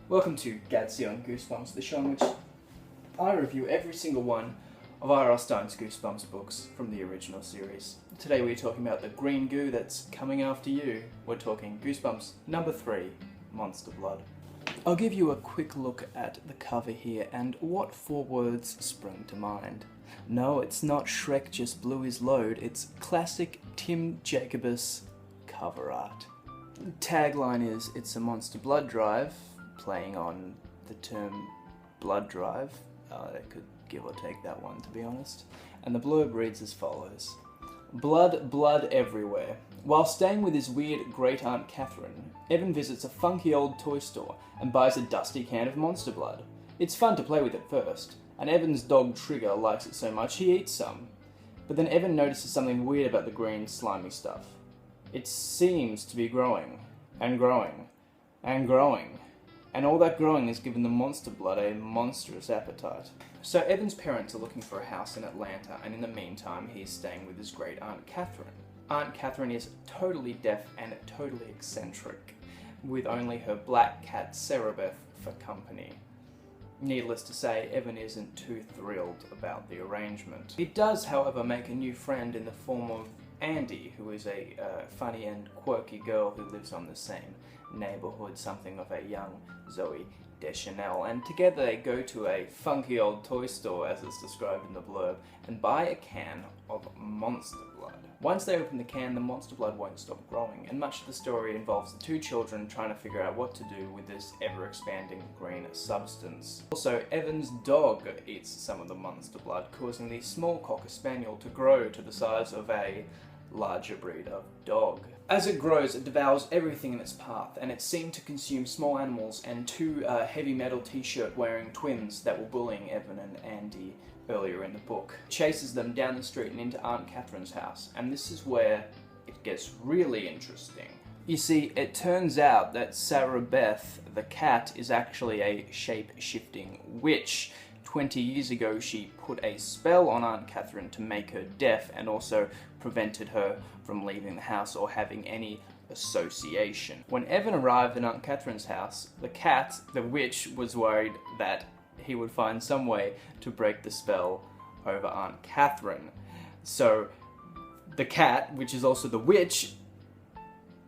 Welcome to Gattsy on Goosebumps, the show in which I review every single one of R.R. Stein's Goosebumps books from the original series. Today we're talking about the green goo that's coming after you. We're talking Goosebumps number 3, Monster Blood. I'll give you a quick look at the cover here and what 4 words spring to mind. No, it's not Shrek just blew his load, it's classic Tim Jacobus cover art. The tagline is, "It's a monster blood drive," playing on the term blood drive. I could give or take that one, to be honest. And the blurb reads as follows. Blood, blood everywhere. While staying with his weird great-aunt Catherine, Evan visits a funky old toy store and buys a dusty can of monster blood. It's fun to play with at first, and Evan's dog Trigger likes it so much he eats some. But then Evan notices something weird about the green, slimy stuff. It seems to be growing, and growing, and growing. And all that growing has given the monster blood a monstrous appetite. So Evan's parents are looking for a house in Atlanta, and in the meantime he's staying with his great-aunt Catherine. Aunt Catherine is totally deaf and totally eccentric, with only her black cat Sarabeth for company. Needless to say, Evan isn't too thrilled about the arrangement. He does, however, make a new friend in the form of Andy, who is a funny and quirky girl who lives on the same neighborhood, something of a young Zoe Deschanel, and together they go to a funky old toy store, as it's described in the blurb, and buy a can of monster blood. Once they open the can, the monster blood won't stop growing, and much of the story involves the 2 children trying to figure out what to do with this ever-expanding green substance. Also, Evan's dog eats some of the monster blood, causing the small Cocker Spaniel to grow to the size of a larger breed of dog. As it grows, it devours everything in its path, and it seemed to consume small animals and 2 heavy metal t-shirt wearing twins that were bullying Evan and Andy earlier in the book. It chases them down the street and into Aunt Catherine's house, and this is where it gets really interesting. You see, it turns out that Sarah Beth, the cat, is actually a shape-shifting witch. 20 years ago, she put a spell on Aunt Catherine to make her deaf and also prevented her from leaving the house or having any association. When Evan arrived at Aunt Catherine's house, the cat, the witch, was worried that he would find some way to break the spell over Aunt Catherine. So the cat, which is also the witch,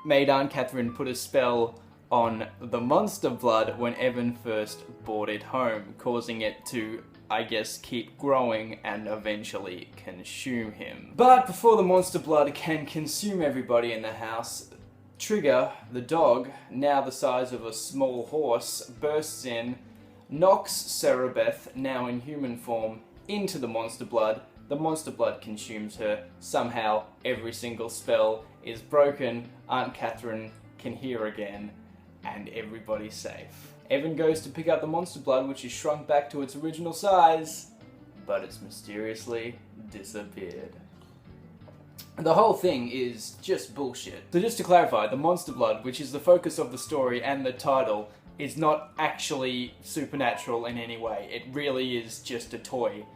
made Aunt Catherine put a spell on the monster blood when Evan first brought it home, causing it to, I guess, keep growing and eventually consume him. But before the monster blood can consume everybody in the house, Trigger, the dog, now the size of a small horse, bursts in, knocks Sarabeth, now in human form, into the monster blood. The monster blood consumes her. Somehow, every single spell is broken, Aunt Catherine can hear again, and everybody's safe. Evan goes to pick up the monster blood, which is shrunk back to its original size, but it's mysteriously disappeared. The whole thing is just bullshit. So just to clarify, the monster blood, which is the focus of the story and the title, is not actually supernatural in any way. It really is just a toy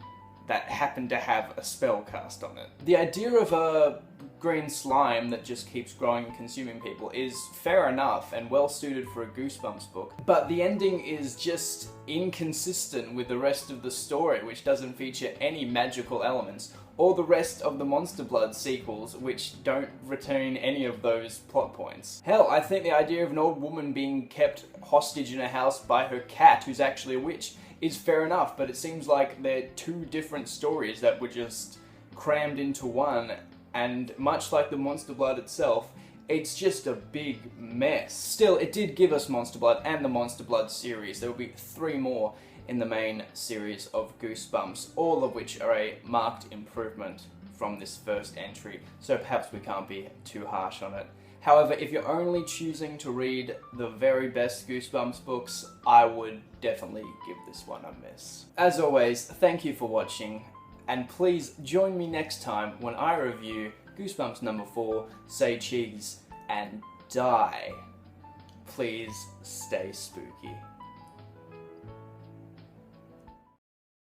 that happened to have a spell cast on it. The idea of a green slime that just keeps growing and consuming people is fair enough and well suited for a Goosebumps book, but the ending is just inconsistent with the rest of the story, which doesn't feature any magical elements, or the rest of the Monster Blood sequels, which don't retain any of those plot points. Hell, I think the idea of an old woman being kept hostage in a house by her cat, who's actually a witch, is fair enough, but it seems like they're 2 different stories that were just crammed into one, and much like the Monster Blood itself, it's just a big mess. Still, it did give us Monster Blood and the Monster Blood series. There will be 3 more in the main series of Goosebumps, all of which are a marked improvement from this first entry, so perhaps we can't be too harsh on it. However, if you're only choosing to read the very best Goosebumps books, I would definitely give this one a miss. As always, thank you for watching, and please join me next time when I review Goosebumps number 4, Say Cheese and Die. Please stay spooky.